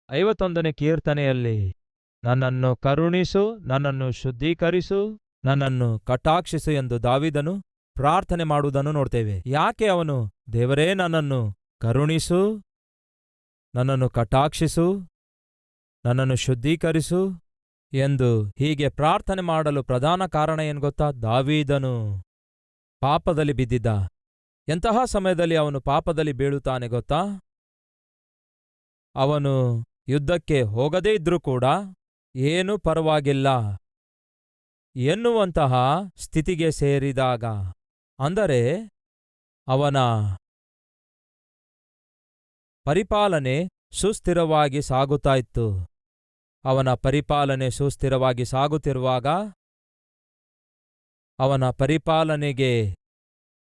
51ನೇ ಕೀರ್ತನೆಯಲ್ಲಿ ನನ್ನನ್ನು ಕರುಣಿಸು, ನನ್ನನ್ನು ಶುದ್ಧೀಕರಿಸು, ನನ್ನನ್ನು ಕಟಾಕ್ಷಿಸು ಎಂದು ದಾವೀದನು ಪ್ರಾರ್ಥನೆ ಮಾಡುವುದನ್ನು ನೋಡ್ತೇವೆ. ಯಾಕೆ ಅವನು ದೇವರೇ ನನ್ನನ್ನು ಕರುಣಿಸು, ನನ್ನನ್ನು ಕಟಾಕ್ಷಿಸು, ನನ್ನನ್ನು ಶುದ್ಧೀಕರಿಸು ಎಂದು ಹೀಗೆ ಪ್ರಾರ್ಥನೆ ಮಾಡಲು ಪ್ರಧಾನ ಕಾರಣ ಏನು ಗೊತ್ತಾ? ದಾವೀದನು ಪಾಪದಲ್ಲಿ ಬಿದ್ದಿದ್ದ. ಎಂತಹ ಸಮಯದಲ್ಲಿ ಅವನು ಪಾಪದಲ್ಲಿ ಬೀಳುತ್ತಾನೆ ಗೊತ್ತಾ? ಅವನು ಯುದ್ಧಕ್ಕೆ ಹೋಗದೇ ಇದ್ರೂ ಕೂಡ ಏನೂ ಪರವಾಗಿಲ್ಲ ಎನ್ನುವಂತಹ ಸ್ಥಿತಿಗೆ ಸೇರಿದಾಗ, ಅಂದರೆ ಅವನ ಪರಿಪಾಲನೆ ಸುಸ್ಥಿರವಾಗಿ ಸಾಗುತ್ತಾ ಇತ್ತು. ಅವನ ಪರಿಪಾಲನೆ ಸುಸ್ಥಿರವಾಗಿ ಸಾಗುತ್ತಿರುವಾಗ, ಅವನ ಪರಿಪಾಲನೆಗೆ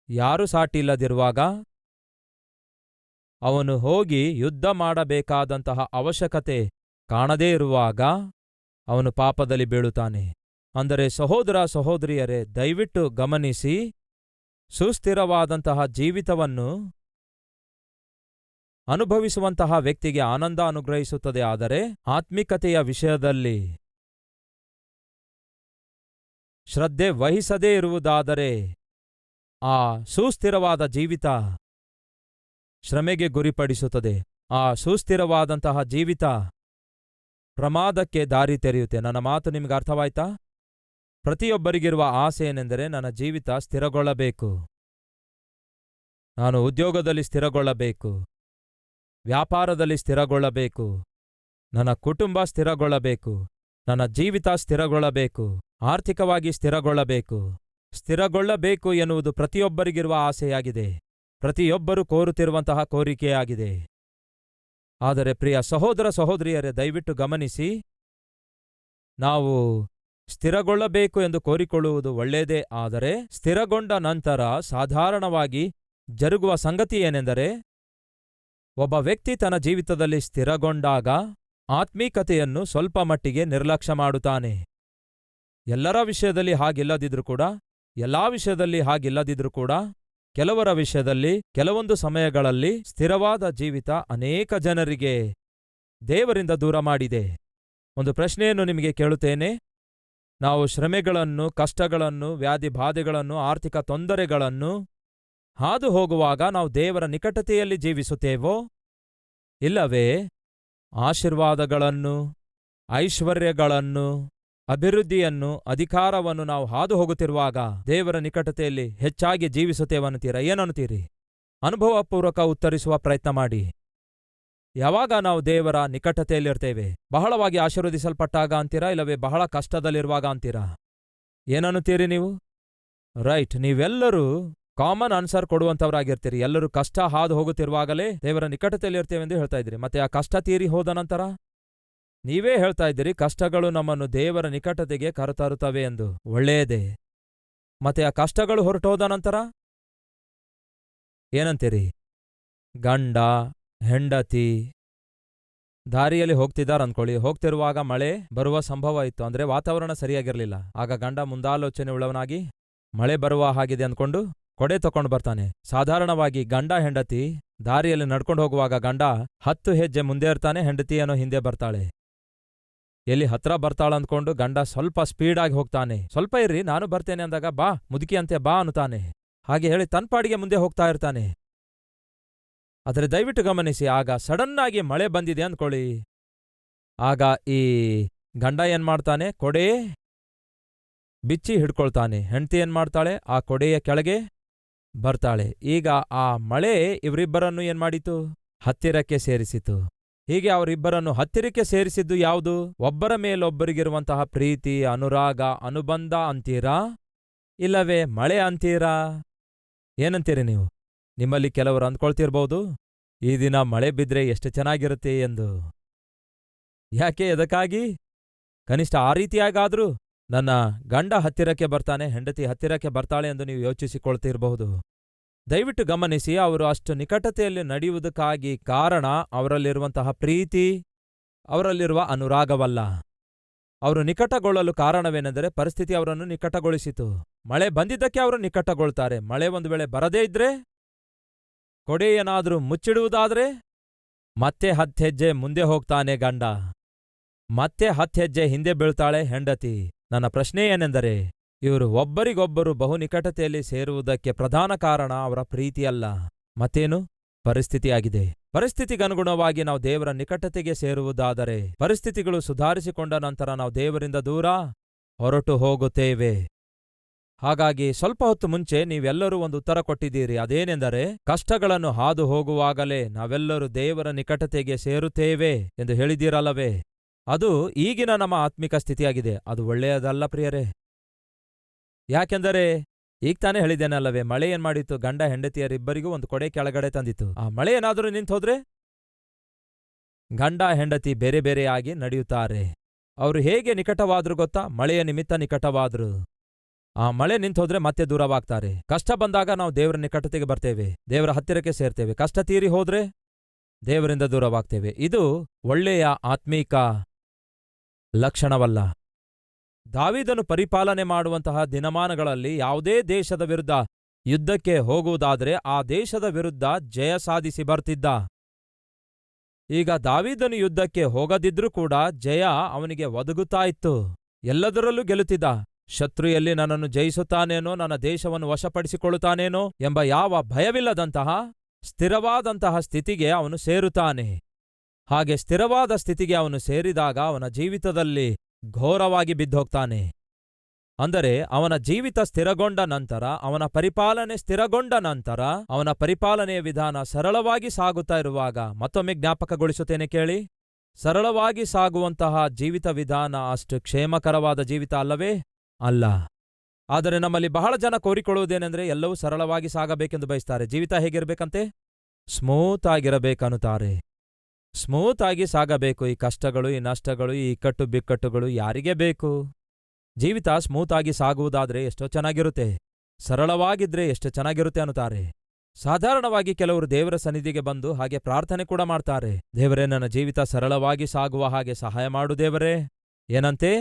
ಯಾರೂ ಸಾಟಿಯಿಲ್ಲದಿರುವಾಗ, ಅವನು ಹೋಗಿ ಯುದ್ಧ ಮಾಡಬೇಕಾದಂತಹ ಅವಶ್ಯಕತೆ ಕಾಣದೇ ಇರುವಾಗ ಅವನು ಪಾಪದಲ್ಲಿ ಬೀಳುತ್ತಾನೆ. ಅಂದರೆ ಸಹೋದರ ಸಹೋದರಿಯರೇ, ದಯವಿಟ್ಟು ಗಮನಿಸಿ, ಸುಸ್ಥಿರವಾದಂತಹ ಜೀವಿತವನ್ನು ಅನುಭವಿಸುವಂತಹ ವ್ಯಕ್ತಿಗೆ ಆನಂದ ಅನುಗ್ರಹಿಸುತ್ತದೆ. ಆದರೆ ಆತ್ಮಿಕತೆಯ ವಿಷಯದಲ್ಲಿ ಶ್ರದ್ಧೆ ವಹಿಸದೇ ಇರುವುದಾದರೆ ಆ ಸುಸ್ಥಿರವಾದ ಜೀವಿತ ಶ್ರಮೆಗೆ ಗುರಿಪಡಿಸುತ್ತದೆ. ಆ ಸುಸ್ಥಿರವಾದಂತಹ ಜೀವಿತ ಪ್ರಮಾದಕ್ಕೆ ದಾರಿ ತೆರೆಯುತ್ತೆ. ನನ್ನ ಮಾತು ನಿಮಗೆ ಅರ್ಥವಾಯ್ತಾ? ಪ್ರತಿಯೊಬ್ಬರಿಗಿರುವ ಆಸೆ ಏನೆಂದರೆ, ನನ್ನ ಜೀವಿತ ಸ್ಥಿರಗೊಳ್ಳಬೇಕು, ನಾನು ಉದ್ಯೋಗದಲ್ಲಿ ಸ್ಥಿರಗೊಳ್ಳಬೇಕು, ವ್ಯಾಪಾರದಲ್ಲಿ ಸ್ಥಿರಗೊಳ್ಳಬೇಕು, ನನ್ನ ಕುಟುಂಬ ಸ್ಥಿರಗೊಳ್ಳಬೇಕು, ನನ್ನ ಜೀವಿತ ಸ್ಥಿರಗೊಳ್ಳಬೇಕು, ಆರ್ಥಿಕವಾಗಿ ಸ್ಥಿರಗೊಳ್ಳಬೇಕು. ಸ್ಥಿರಗೊಳ್ಳಬೇಕು ಎನ್ನುವುದು ಪ್ರತಿಯೊಬ್ಬರಿಗಿರುವ ಆಸೆಯಾಗಿದೆ, ಪ್ರತಿಯೊಬ್ಬರೂ ಕೋರುತ್ತಿರುವಂತಹ ಕೋರಿಕೆಯಾಗಿದೆ. ಆದರೆ ಪ್ರಿಯ ಸಹೋದರ ಸಹೋದರಿಯರೇ, ದಯವಿಟ್ಟು ಗಮನಿಸಿ, ನಾವು ಸ್ಥಿರಗೊಳ್ಳಬೇಕು ಎಂದು ಕೋರಿಕೊಳ್ಳುವುದು ಒಳ್ಳೆಯದೇ. ಆದರೆ ಸ್ಥಿರಗೊಂಡ ನಂತರ ಸಾಧಾರಣವಾಗಿ ಜರುಗುವ ಸಂಗತಿ ಏನೆಂದರೆ, ಒಬ್ಬ ವ್ಯಕ್ತಿ ತನ್ನ ಜೀವಿತದಲ್ಲಿ ಸ್ಥಿರಗೊಂಡಾಗ ಆತ್ಮೀಕತೆಯನ್ನು ಸ್ವಲ್ಪ ಮಟ್ಟಿಗೆ ನಿರ್ಲಕ್ಷ್ಯ ಮಾಡುತ್ತಾನೆ. ಎಲ್ಲರ ವಿಷಯದಲ್ಲಿ ಹಾಗಿಲ್ಲದಿದ್ರೂ ಕೂಡ, ಎಲ್ಲಾ ವಿಷಯದಲ್ಲಿ ಹಾಗಿಲ್ಲದಿದ್ರೂ ಕೂಡ, ಕೆಲವರ ವಿಷಯದಲ್ಲಿ ಕೆಲವೊಂದು ಸಮಯಗಳಲ್ಲಿ ಸ್ಥಿರವಾದ ಜೀವಿತ ಅನೇಕ ಜನರಿಗೆ ದೇವರಿಂದ ದೂರ ಮಾಡಿದೆ. ಒಂದು ಪ್ರಶ್ನೆಯನ್ನು ನಿಮಗೆ ಕೇಳುತ್ತೇನೆ. ನಾವು ಶ್ರಮೆಗಳನ್ನು, ಕಷ್ಟಗಳನ್ನು, ವ್ಯಾಧಿ ಬಾಧೆಗಳನ್ನು, ಆರ್ಥಿಕ ತೊಂದರೆಗಳನ್ನು ಹಾದು ಹೋಗುವಾಗ ನಾವು ದೇವರ ನಿಕಟತೆಯಲ್ಲಿ ಜೀವಿಸುತ್ತೇವೋ, ಇಲ್ಲವೇ ಆಶೀರ್ವಾದಗಳನ್ನು, ಐಶ್ವರ್ಯಗಳನ್ನು, ಅಭಿವೃದ್ಧಿಯನ್ನು, ಅಧಿಕಾರವನ್ನು ನಾವು ಹಾದು ಹೋಗುತ್ತಿರುವಾಗ ದೇವರ ನಿಕಟತೆಯಲ್ಲಿ ಹೆಚ್ಚಾಗಿ ಜೀವಿಸುತ್ತೇವನ್ನುತ್ತೀರಾ? ಏನನ್ನುತ್ತೀರಿ? ಅನುಭವಪೂರ್ವಕ ಉತ್ತರಿಸುವ ಪ್ರಯತ್ನ ಮಾಡಿ. ಯಾವಾಗ ನಾವು ದೇವರ ನಿಕಟತೆಯಲ್ಲಿರ್ತೇವೆ? ಬಹಳವಾಗಿ ಆಶೀರ್ವದಿಸಲ್ಪಟ್ಟಾಗ ಅಂತೀರಾ, ಇಲ್ಲವೇ ಬಹಳ ಕಷ್ಟದಲ್ಲಿರುವಾಗ ಅಂತೀರಾ? ಏನನ್ನುತ್ತೀರಿ ನೀವು? ರೈಟ್, ನೀವೆಲ್ಲರೂ ಕಾಮನ್ ಆನ್ಸರ್ ಕೊಡುವಂಥವರಾಗಿರ್ತೀರಿ. ಎಲ್ಲರೂ ಕಷ್ಟ ಹಾದು ಹೋಗುತ್ತಿರುವಾಗಲೇ ದೇವರ ನಿಕಟತೆಯಲ್ಲಿರ್ತೇವೆಂದು ಹೇಳ್ತಾ ಇದ್ದೀರಿ. ಮತ್ತೆ ಆ ಕಷ್ಟ ತೀರಿ ಹೋದ ನಂತರ ನೀವೇ ಹೇಳ್ತಾ ಇದ್ದೀರಿ ಕಷ್ಟಗಳು ನಮ್ಮನ್ನು ದೇವರ ನಿಕಟತೆಗೆ ಕರೆತರುತ್ತವೆ ಎಂದು. ಒಳ್ಳೆಯದೇ. ಮತ್ತೆ ಆ ಕಷ್ಟಗಳು ಹೊರಟೋದ ನಂತರ ಏನಂತೀರಿ? ಗಂಡ ಹೆಂಡತಿ ದಾರಿಯಲ್ಲಿ ಹೋಗ್ತಿದ್ದಾರಂದ್ಕೊಳ್ಳಿ. ಹೋಗ್ತಿರುವಾಗ ಮಳೆ ಬರುವ ಸಂಭವ ಇತ್ತು, ಅಂದ್ರೆ ವಾತಾವರಣ ಸರಿಯಾಗಿರ್ಲಿಲ್ಲ. ಆಗ ಗಂಡ ಮುಂದಾಲೋಚನೆ ಉಳ್ಳವನಾಗಿ ಮಳೆ ಬರುವ ಹಾಗಿದೆ ಅಂದ್ಕೊಂಡು ಕೊಡೆ ತಕೊಂಡು ಬರ್ತಾನೆ. ಸಾಧಾರಣವಾಗಿ ಗಂಡ ಹೆಂಡತಿ ದಾರಿಯಲ್ಲಿ ನಡ್ಕೊಂಡು ಹೋಗುವಾಗ ಗಂಡ 10 ಹೆಜ್ಜೆ ಮುಂದೆ ಇರ್ತಾನೆ, ಹೆಂಡತಿಯೇನೋ ಹಿಂದೆ ಬರ್ತಾಳೆ. ಎಲ್ಲಿ ಹತ್ರ ಬರ್ತಾಳಂದ್ಕೊಂಡು ಗಂಡ ಸ್ವಲ್ಪ ಸ್ಪೀಡಾಗಿ ಹೋಗ್ತಾನೆ. ಸ್ವಲ್ಪ ಇರ್ರಿ, ನಾನು ಬರ್ತೇನೆ ಅಂದಾಗ ಬಾ ಮುದುಕಿ ಅಂತೆ ಬಾ ಅನ್ನುತ್ತಾನೆ. ಹಾಗೆ ಹೇಳಿ ತನ್ನ ಪಾಡಿಗೆ ಮುಂದೆ ಹೋಗ್ತಾ ಇರ್ತಾನೆ. ಆದರೆ ದಯವಿಟ್ಟು ಗಮನಿಸಿ, ಆಗ ಸಡನ್ನಾಗಿ ಮಳೆ ಬಂದಿದೆ ಅಂದ್ಕೊಳ್ಳಿ. ಆಗ ಈ ಗಂಡ ಏನ್ ಮಾಡ್ತಾನೆ? ಕೊಡೆ ಬಿಚ್ಚಿ ಹಿಡ್ಕೊಳ್ತಾನೆ. ಹೆಂಡತಿ ಏನ್ ಮಾಡ್ತಾಳೆ? ಆ ಕೊಡೆಯ ಕೆಳಗೆ ಬರ್ತಾಳೆ. ಈಗ ಆ ಮಳೆ ಇವರಿಬ್ಬರನ್ನು ಏನ್ ಮಾಡಿತು? ಹತ್ತಿರಕ್ಕೆ ಸೇರಿಸಿತು. ಹೀಗೆ ಅವರಿಬ್ಬರನ್ನು ಹತ್ತಿರಕ್ಕೆ ಸೇರಿಸಿದ್ದು ಯಾವುದು? ಒಬ್ಬರ ಮೇಲೊಬ್ಬರಿಗಿರುವಂತಹ ಪ್ರೀತಿ, ಅನುರಾಗ, ಅನುಬಂಧ ಅಂತೀರಾ, ಇಲ್ಲವೇ ಮಳೆ ಅಂತೀರಾ? ಏನಂತೀರಿ ನೀವು? ನಿಮ್ಮಲ್ಲಿ ಕೆಲವರು ಅಂದ್ಕೊಳ್ತಿರ್ಬೋದು, ಈ ದಿನ ಮಳೆ ಬಿದ್ರೆ ಎಷ್ಟು ಚೆನ್ನಾಗಿರುತ್ತೆ ಎಂದು. ಯಾಕೆ? ಎದಕ್ಕಾಗಿ? ಕನಿಷ್ಠ ಆ ರೀತಿಯಾಗಾದ್ರೂ ನನ್ನ ಗಂಡ ಹತ್ತಿರಕ್ಕೆ ಬರ್ತಾನೆ, ಹೆಂಡತಿ ಹತ್ತಿರಕ್ಕೆ ಬರ್ತಾಳೆ ಎಂದು ನೀವು ಯೋಚಿಸಿಕೊಳ್ತಿರಬಹುದು. ದಯವಿಟ್ಟು ಗಮನಿಸಿ, ಅವರು ಅಷ್ಟು ನಿಕಟತೆಯಲ್ಲಿ ನಡೆಯುವುದಕ್ಕಾಗಿ ಕಾರಣ ಅವರಲ್ಲಿರುವಂತಹ ಪ್ರೀತಿ, ಅವರಲ್ಲಿರುವ ಅನುರಾಗವಲ್ಲ. ಅವರು ನಿಕಟಗೊಳ್ಳಲು ಕಾರಣವೇನೆಂದರೆ ಪರಿಸ್ಥಿತಿ ಅವರನ್ನು ನಿಕಟಗೊಳಿಸಿತು. ಮಳೆ ಬಂದಿದ್ದಕ್ಕೆ ಅವರು ನಿಕಟಗೊಳ್ತಾರೆ. ಮಳೆ ಒಂದು ವೇಳೆ ಬರದೇ ಇದ್ರೆ, ಕೊಡೆ ಏನಾದರೂ ಮುಚ್ಚಿಡುವುದಾದ್ರೆ ಮತ್ತೆ 10 ಹೆಜ್ಜೆ ಮುಂದೆ ಹೋಗ್ತಾನೆ ಗಂಡ, ಮತ್ತೆ 10 ಹೆಜ್ಜೆ ಹಿಂದೆ ಬೀಳ್ತಾಳೆ ಹೆಂಡತಿ. ನನ್ನ ಪ್ರಶ್ನೆ ಏನೆಂದರೆ, ಇವರು ಒಬ್ಬರಿಗೊಬ್ಬರು ಬಹು ನಿಕಟತೆಯಲ್ಲಿ ಸೇರುವುದಕ್ಕೆ ಪ್ರಧಾನ ಕಾರಣ ಅವರ ಪ್ರೀತಿಯಲ್ಲ, ಮತ್ತೇನು? ಪರಿಸ್ಥಿತಿಯಾಗಿದೆ. ಪರಿಸ್ಥಿತಿಗನುಗುಣವಾಗಿ ನಾವು ದೇವರ ನಿಕಟತೆಗೆ ಸೇರುವುದಾದರೆ, ಪರಿಸ್ಥಿತಿಗಳು ಸುಧಾರಿಸಿಕೊಂಡ ನಂತರ ನಾವು ದೇವರಿಂದ ದೂರ ಹೊರಟು ಹೋಗುತ್ತೇವೆ. ಹಾಗಾಗಿ ಸ್ವಲ್ಪ ಹೊತ್ತು ಮುಂಚೆ ನೀವೆಲ್ಲರೂ ಒಂದು ಉತ್ತರ ಕೊಟ್ಟಿದ್ದೀರಿ. ಅದೇನೆಂದರೆ, ಕಷ್ಟಗಳನ್ನು ಹಾದು ಹೋಗುವಾಗಲೇ ನಾವೆಲ್ಲರೂ ದೇವರ ನಿಕಟತೆಗೆ ಸೇರುತ್ತೇವೆ ಎಂದು ಹೇಳಿದ್ದೀರಲ್ಲವೇ? ಅದು ಈಗಿನ ನಮ್ಮ ಆತ್ಮಿಕ ಸ್ಥಿತಿಯಾಗಿದೆ. ಅದು ಒಳ್ಳೆಯದಲ್ಲ ಪ್ರಿಯರೇ. ಯಾಕೆಂದರೆ ಈಗ ತಾನೇ ಹೇಳಿದ್ದೇನಲ್ಲವೇ, ಮಳೆ ಏನ್ ಮಾಡಿತ್ತು? ಗಂಡ ಹೆಂಡತಿಯರಿಬ್ಬರಿಗೂ ಒಂದು ಕೊಡೆ ಕೆಳಗಡೆ ತಂದಿತ್ತು. ಆ ಮಳೆ ಏನಾದರೂ ನಿಂತೋದ್ರೆ ಗಂಡ ಹೆಂಡತಿ ಬೇರೆ ಬೇರೆಯಾಗಿ ನಡೆಯುತ್ತಾರೆ. ಅವರು ಹೇಗೆ ನಿಕಟವಾದ್ರು ಗೊತ್ತಾ? ಮಳೆಯ ನಿಮಿತ್ತ ನಿಕಟವಾದ್ರು. ಆ ಮಳೆ ನಿಂತೋದ್ರೆ ಮತ್ತೆ ದೂರವಾಗ್ತಾರೆ. ಕಷ್ಟ ಬಂದಾಗ ನಾವು ದೇವರ ನಿಕಟತೆಗೆ ಬರ್ತೇವೆ, ದೇವರ ಹತ್ತಿರಕ್ಕೆ ಸೇರ್ತೇವೆ. ಕಷ್ಟ ತೀರಿ ಹೋದ್ರೆ ದೇವರಿಂದ ದೂರವಾಗ್ತೇವೆ. ಇದು ಒಳ್ಳೆಯ ಆತ್ಮೀಕ ಲಕ್ಷಣವಲ್ಲ. ದಾವೀದನು ಪರಿಪಾಲನೆ ಮಾಡುವಂತಹ ದಿನಮಾನಗಳಲ್ಲಿ ಯಾವುದೇ ದೇಶದ ವಿರುದ್ಧ ಯುದ್ಧಕ್ಕೆ ಹೋಗುವುದಾದರೆ ಆ ದೇಶದ ವಿರುದ್ಧ ಜಯ ಸಾಧಿಸಿ ಬರ್ತಿದ್ದ. ಈಗ ದಾವೀದನು ಯುದ್ಧಕ್ಕೆ ಹೋಗದಿದ್ರೂ ಕೂಡ ಜಯ ಅವನಿಗೆ ಒದಗುತ್ತಾ ಇತ್ತು. ಎಲ್ಲದರಲ್ಲೂ ಗೆಲ್ಲುತ್ತಿದ್ದ. ಶತ್ರು ಎಲ್ಲಿ ನನ್ನನ್ನು ಜಯಿಸುತ್ತಾನೇನೋ, ನನ್ನ ದೇಶವನ್ನು ವಶಪಡಿಸಿಕೊಳ್ಳುತ್ತಾನೇನೋ ಎಂಬ ಯಾವ ಭಯವಿಲ್ಲದಂತಹ ಸ್ಥಿರವಾದಂತಹ ಸ್ಥಿತಿಗೆ ಅವನು ಸೇರುತ್ತಾನೆ. ಹಾಗೆ ಸ್ಥಿರವಾದ ಸ್ಥಿತಿಗೆ ಅವನು ಸೇರಿದಾಗ ಅವನ ಜೀವಿತದಲ್ಲಿ ಘೋರವಾಗಿ ಬಿದ್ದೋಗ್ತಾನೆ. ಅಂದರೆ ಅವನ ಜೀವಿತ ಸ್ಥಿರಗೊಂಡ ನಂತರ, ಅವನ ಪರಿಪಾಲನೆ ಸ್ಥಿರಗೊಂಡ ನಂತರ, ಅವನ ಪರಿಪಾಲನೆಯ ವಿಧಾನ ಸರಳವಾಗಿ ಸಾಗುತ್ತಾ ಇರುವಾಗ, ಮತ್ತೊಮ್ಮೆ ಜ್ಞಾಪಕಗೊಳಿಸುತ್ತೇನೆ ಕೇಳಿ, ಸರಳವಾಗಿ ಸಾಗುವಂತಹ ಜೀವಿತ ವಿಧಾನ ಅಷ್ಟು ಕ್ಷೇಮಕರವಾದ ಜೀವಿತ ಅಲ್ಲವೇ? ಅಲ್ಲ. ಆದರೆ ನಮ್ಮಲ್ಲಿ ಬಹಳ ಜನ ಕೋರಿಕೊಳ್ಳುವುದೇನೆಂದರೆ ಎಲ್ಲವೂ ಸರಳವಾಗಿ ಸಾಗಬೇಕೆಂದು ಬಯಸ್ತಾರೆ. ಜೀವಿತ ಹೇಗಿರಬೇಕಂತೆ? ಸ್ಮೂತ್ ಆಗಿರಬೇಕನ್ನುತ್ತಾರೆ. ಸ್ಮೂತ್ ಆಗಿ ಸಾಗಬೇಕು. ಈ ಕಷ್ಟಗಳು, ಈ ನಷ್ಟಗಳು, ಈ ಇಕ್ಕಟ್ಟು ಬಿಕ್ಕಟ್ಟುಗಳು ಯಾರಿಗೆ ಬೇಕು? ಜೀವಿತ ಸ್ಮೂತ್ ಆಗಿ ಸಾಗುವುದಾದ್ರೆ ಎಷ್ಟೋ ಚೆನ್ನಾಗಿರುತ್ತೆ, ಸರಳವಾಗಿದ್ರೆ ಎಷ್ಟು ಚೆನ್ನಾಗಿರುತ್ತೆ ಅನ್ನುತ್ತಾರೆ. ಸಾಧಾರಣವಾಗಿ ಕೆಲವರು ದೇವರ ಸನ್ನಿಧಿಗೆ ಬಂದು ಹಾಗೆ ಪ್ರಾರ್ಥನೆ ಕೂಡ ಮಾಡ್ತಾರೆ. ದೇವರೇ, ನನ್ನ ಜೀವಿತ ಸರಳವಾಗಿ ಸಾಗುವ ಹಾಗೆ ಸಹಾಯ ಮಾಡು ದೇವರೇ. ಏನಂತೆ?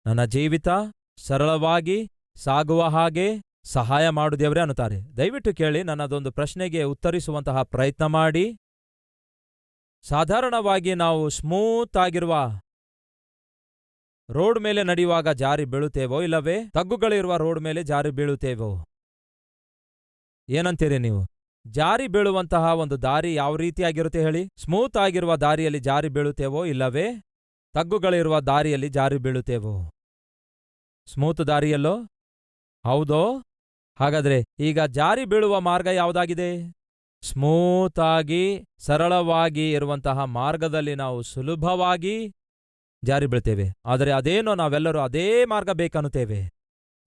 ನನ್ನ ಜೀವಿತ ಸರಳವಾಗಿ ಸಾಗುವ ಹಾಗೆ ಸಹಾಯ ಮಾಡು ದೇವರೇ ಅನ್ನುತ್ತಾರೆ. ದಯವಿಟ್ಟು ಕೇಳಿ, ನನ್ನದೊಂದು ಪ್ರಶ್ನೆಗೆ ಉತ್ತರಿಸುವಂತಹ ಪ್ರಯತ್ನ ಮಾಡಿ. ಸಾಧಾರಣವಾಗಿ ನಾವು ಸ್ಮೂತ್ ಆಗಿರುವ ರೋಡ್ ಮೇಲೆ ನಡೆಯುವಾಗ ಜಾರಿ ಬೀಳುತ್ತೇವೋ, ಇಲ್ಲವೇ ತಗ್ಗುಗಳಿರುವ ರೋಡ್ ಮೇಲೆ ಜಾರಿ ಬೀಳುತ್ತೇವೋ? ಏನಂತೀರಿ ನೀವು? ಜಾರಿ ಬೀಳುವಂತಹ ಒಂದು ದಾರಿ ಯಾವ ರೀತಿಯಾಗಿರುತ್ತೆ ಹೇಳಿ? ಸ್ಮೂತ್ ಆಗಿರುವ ದಾರಿಯಲ್ಲಿ ಜಾರಿ ಬೀಳುತ್ತೇವೋ, ಇಲ್ಲವೇ ತಗ್ಗುಗಳಿರುವ ದಾರಿಯಲ್ಲಿ ಜಾರಿ ಬೀಳುತ್ತೇವೋ? ಸ್ಮೂತ್ ದಾರಿಯಲ್ಲೋ? ಹೌದೋ? ಹಾಗಾದ್ರೆ ಈಗ ಜಾರಿ ಬೀಳುವ ಮಾರ್ಗ ಯಾವುದಾಗಿದೆ? ಸ್ಮೂತ್ ಆಗಿ ಸರಳವಾಗಿ ಇರುವಂತಹ ಮಾರ್ಗದಲ್ಲಿ ನಾವು ಸುಲಭವಾಗಿ ಜಾರಿ ಬೀಳ್ತೇವೆ. ಆದರೆ ಅದೇನೋ ನಾವೆಲ್ಲರೂ ಅದೇ ಮಾರ್ಗ ಬೇಕನ್ನುತ್ತೇವೆ.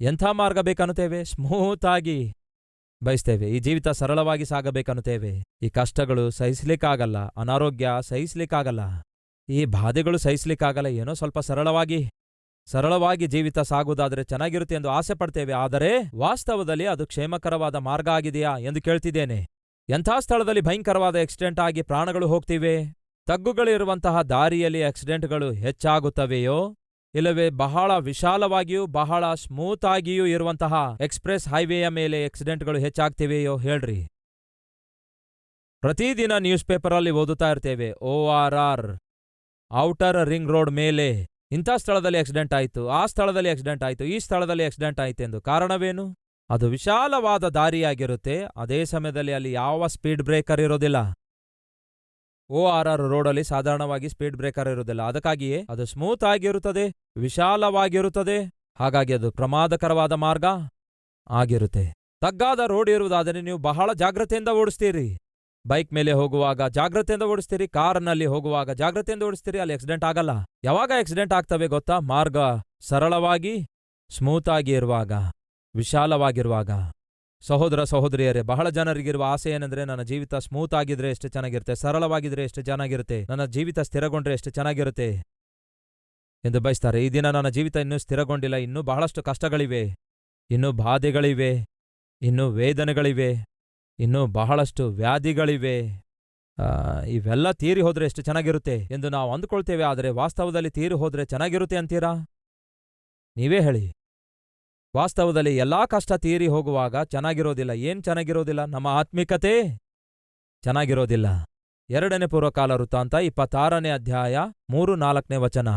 ಎಂಥ ಮಾರ್ಗ ಬೇಕನ್ನುತ್ತೇವೆ? ಸ್ಮೂತ್ ಆಗಿ ಬಯಸ್ತೇವೆ. ಈ ಜೀವಿತ ಸರಳವಾಗಿ ಸಾಗಬೇಕನ್ನುತ್ತೇವೆ. ಈ ಕಷ್ಟಗಳು ಸಹಿಸ್ಲಿಕ್ಕಾಗಲ್ಲ, ಅನಾರೋಗ್ಯ ಸಹಿಸ್ಲಿಕ್ಕಾಗಲ್ಲ, ಈ ಬಾಧೆಗಳು ಸಹಿಸ್ಲಿಕ್ಕಾಗಲ್ಲ. ಏನೋ ಸ್ವಲ್ಪ ಸರಳವಾಗಿ ಜೀವಿತ ಸಾಗುವುದಾದರೆ ಚೆನ್ನಾಗಿರುತ್ತೆ ಎಂದು ಆಸೆ ಪಡ್ತೇವೆ. ಆದರೆ ವಾಸ್ತವದಲ್ಲಿ ಅದು ಕ್ಷೇಮಕರವಾದ ಮಾರ್ಗ ಆಗಿದೆಯಾ ಎಂದು ಕೇಳ್ತಿದ್ದೇನೆ. ಎಂಥ ಸ್ಥಳದಲ್ಲಿ ಭಯಂಕರವಾದ ಆಕ್ಸಿಡೆಂಟ್ ಆಗಿ ಪ್ರಾಣಗಳು ಹೋಗ್ತಿವೆ? ತಗ್ಗುಗಳಿರುವಂತಹ ದಾರಿಯಲ್ಲಿ ಆಕ್ಸಿಡೆಂಟ್ಗಳು ಹೆಚ್ಚಾಗುತ್ತವೆಯೋ, ಇಲ್ಲವೇ ಬಹಳ ವಿಶಾಲವಾಗಿಯೂ ಬಹಳ ಸ್ಮೂತ್ ಆಗಿಯೂ ಇರುವಂತಹ ಎಕ್ಸ್ಪ್ರೆಸ್ ಹೈವೇಯ ಮೇಲೆ ಆಕ್ಸಿಡೆಂಟ್ಗಳು ಹೆಚ್ಚಾಗ್ತಿವೆಯೋ ಹೇಳ್ರಿ? ಪ್ರತಿದಿನ ನ್ಯೂಸ್ ಪೇಪರಲ್ಲಿ ಓದುತ್ತಾ ಇರ್ತೇವೆ, ORR ಔಟರ್ ರಿಂಗ್ ರೋಡ್ ಮೇಲೆ ಇಂಥ ಸ್ಥಳದಲ್ಲಿ ಆಕ್ಸಿಡೆಂಟ್ ಆಯಿತು, ಆ ಸ್ಥಳದಲ್ಲಿ ಆಕ್ಸಿಡೆಂಟ್ ಆಯಿತು, ಈ ಸ್ಥಳದಲ್ಲಿ ಆಕ್ಸಿಡೆಂಟ್ ಆಯಿತೆಂದು. ಕಾರಣವೇನು? ಅದು ವಿಶಾಲವಾದ ದಾರಿಯಾಗಿರುತ್ತೆ. ಅದೇ ಸಮಯದಲ್ಲಿ ಅಲ್ಲಿ ಯಾವ ಸ್ಪೀಡ್ ಬ್ರೇಕರ್ ಇರೋದಿಲ್ಲ. ORR ರೋಡಲ್ಲಿ ಸಾಧಾರಣವಾಗಿ ಸ್ಪೀಡ್ ಬ್ರೇಕರ್ ಇರುವುದಿಲ್ಲ. ಅದಕ್ಕಾಗಿಯೇ ಅದು ಸ್ಮೂತ್ ಆಗಿರುತ್ತದೆ, ವಿಶಾಲವಾಗಿರುತ್ತದೆ. ಹಾಗಾಗಿ ಅದು ಪ್ರಮಾದಕರವಾದ ಮಾರ್ಗ ಆಗಿರುತ್ತೆ. ತಗ್ಗಾದ ರೋಡ್ ಇರುವುದಾದರೆ ನೀವು ಬಹಳ ಜಾಗ್ರತೆಯಿಂದ ಓಡಿಸ್ತೀರಿ. ಬೈಕ್ ಮೇಲೆ ಹೋಗುವಾಗ ಜಾಗ್ರತೆಯಿಂದ ಓಡಿಸ್ತೀರಿ, ಕಾರ್ನಲ್ಲಿ ಹೋಗುವಾಗ ಜಾಗ್ರತೆಯಿಂದ ಓಡಿಸ್ತೀರಿ. ಅಲ್ಲಿ ಆಕ್ಸಿಡೆಂಟ್ ಆಗಲ್ಲ. ಯಾವಾಗ ಆಕ್ಸಿಡೆಂಟ್ ಆಗ್ತವೆ ಗೊತ್ತಾ? ಮಾರ್ಗ ಸರಳವಾಗಿ ಸ್ಮೂತ್ ಆಗಿ ಇರುವಾಗ, ವಿಶಾಲವಾಗಿರುವಾಗ. ಸಹೋದರ ಸಹೋದರಿಯರೇ, ಬಹಳ ಜನರಿಗಿರುವ ಆಸೆ ಏನೆಂದ್ರೆ, ನನ್ನ ಜೀವಿತ ಸ್ಮೂತ್ ಆಗಿದ್ರೆ ಎಷ್ಟು ಚೆನ್ನಾಗಿರುತ್ತೆ, ಸರಳವಾಗಿದ್ರೆ ಎಷ್ಟು ಚೆನ್ನಾಗಿರುತ್ತೆ, ನನ್ನ ಜೀವಿತ ಸ್ಥಿರಗೊಂಡ್ರೆ ಎಷ್ಟು ಚೆನ್ನಾಗಿರುತ್ತೆ ಎಂದು ಬಯಸ್ತಾರೆ. ಈ ದಿನ ನನ್ನ ಜೀವಿತ ಇನ್ನೂ ಸ್ಥಿರಗೊಂಡಿಲ್ಲ, ಇನ್ನೂ ಬಹಳಷ್ಟು ಕಷ್ಟಗಳಿವೆ, ಇನ್ನೂ ಬಾಧೆಗಳಿವೆ, ಇನ್ನೂ ವೇದನೆಗಳಿವೆ, ಇನ್ನೂ ಬಹಳಷ್ಟು ವ್ಯಾಧಿಗಳಿವೆ. ಇವೆಲ್ಲ ತೀರಿ ಹೋದ್ರೆ ಎಷ್ಟು ಚೆನ್ನಾಗಿರುತ್ತೆ ಎಂದು ನಾವು ಅಂದುಕೊಳ್ತೇವೆ. ಆದರೆ ವಾಸ್ತವದಲ್ಲಿ ತೀರಿ ಹೋದ್ರೆ ಚೆನ್ನಾಗಿರುತ್ತೆ ಅಂತೀರಾ? ನೀವೇ ಹೇಳಿ. ವಾಸ್ತವದಲ್ಲಿ ಎಲ್ಲಾ ಕಷ್ಟ ತೀರಿ ಹೋಗುವಾಗ ಚೆನ್ನಾಗಿರೋದಿಲ್ಲ. ಏನ್ ಚೆನ್ನಾಗಿರೋದಿಲ್ಲ? ನಮ್ಮ ಆತ್ಮಿಕತೆ ಚೆನ್ನಾಗಿರೋದಿಲ್ಲ. 2ನೇ ಪೂರ್ವಕಾಲ ವೃತ್ತಾಂತ 26ನೇ ಅಧ್ಯಾಯ 3-4ನೇ ವಚನ.